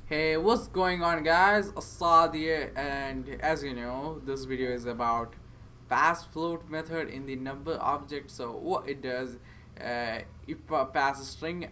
Hey, what's going on, guys? Assad here, and as you know, this video is about pass float method in the number object. So what it does, it pass a string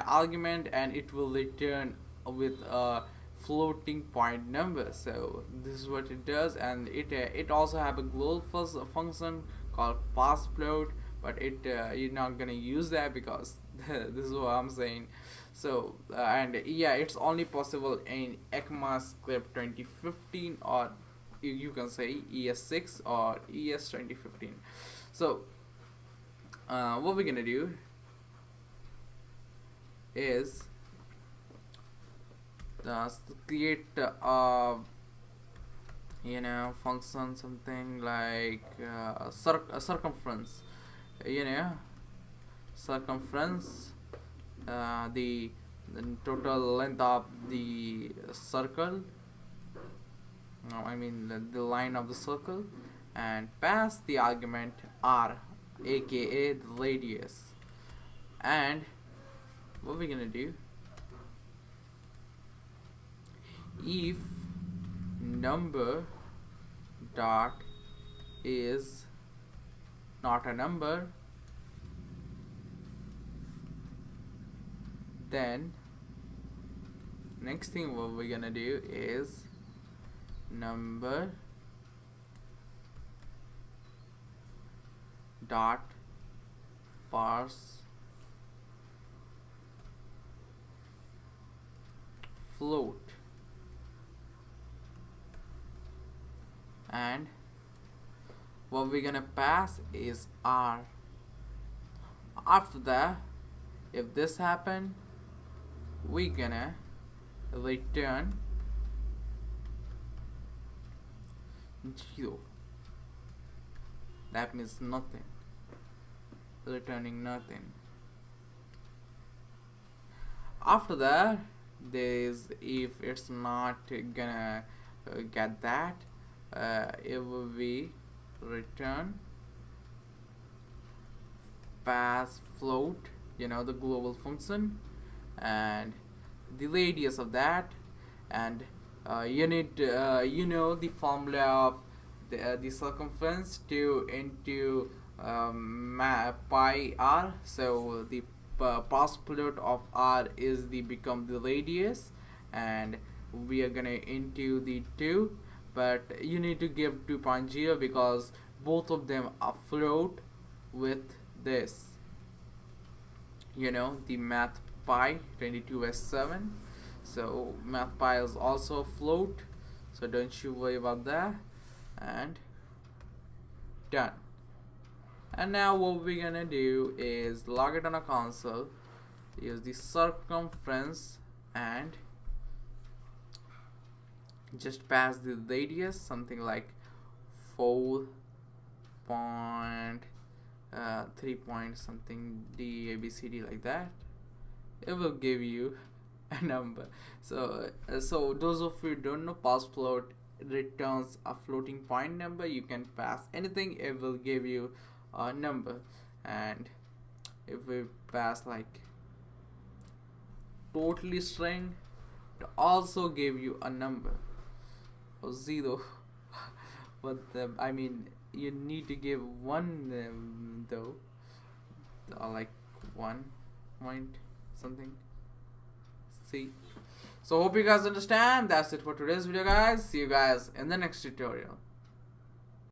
argument and it will return with a floating point number. So this is what it does, and it also have a global function called pass float, but you're not gonna use that because this is what I'm saying. So and yeah, it's only possible in ECMAScript 2015, or you can say ES6 or ES 2015. So what we're gonna do is create function something like circumference, you know circumference, the total length of the circle, no, I mean the line of the circle, and pass the argument r, aka the radius. And what we're gonna do, if number dot is not a number, then next thing what we're gonna do is number dot parse float, and what we're gonna pass is r. After that, if this happen, we're gonna return 0. That means nothing, returning nothing. After that, if it's not gonna get that, it will be return pass float, the global function, and the radius of that. And you need the formula of the circumference to into pi r. So the pass float of r is become the radius, and we are gonna into the 2, but you need to give 2.0 because both of them are float with this, the math pi 22s7. So math pi is also float, so don't you worry about that. And done. And now what we're gonna do is log it on a console, use the circumference, and just pass the radius, something like 4.3 point something d a b c d, like that. It will give you a number. So those of you who don't know, pass float returns a floating point number. You can pass anything, it will give you a number. And if we pass like totally string, it also give you a number or 0. But I mean, you need to give one though, or like 1 point something. See, so hope you guys understand. That's it for today's video, guys. See you guys in the next tutorial.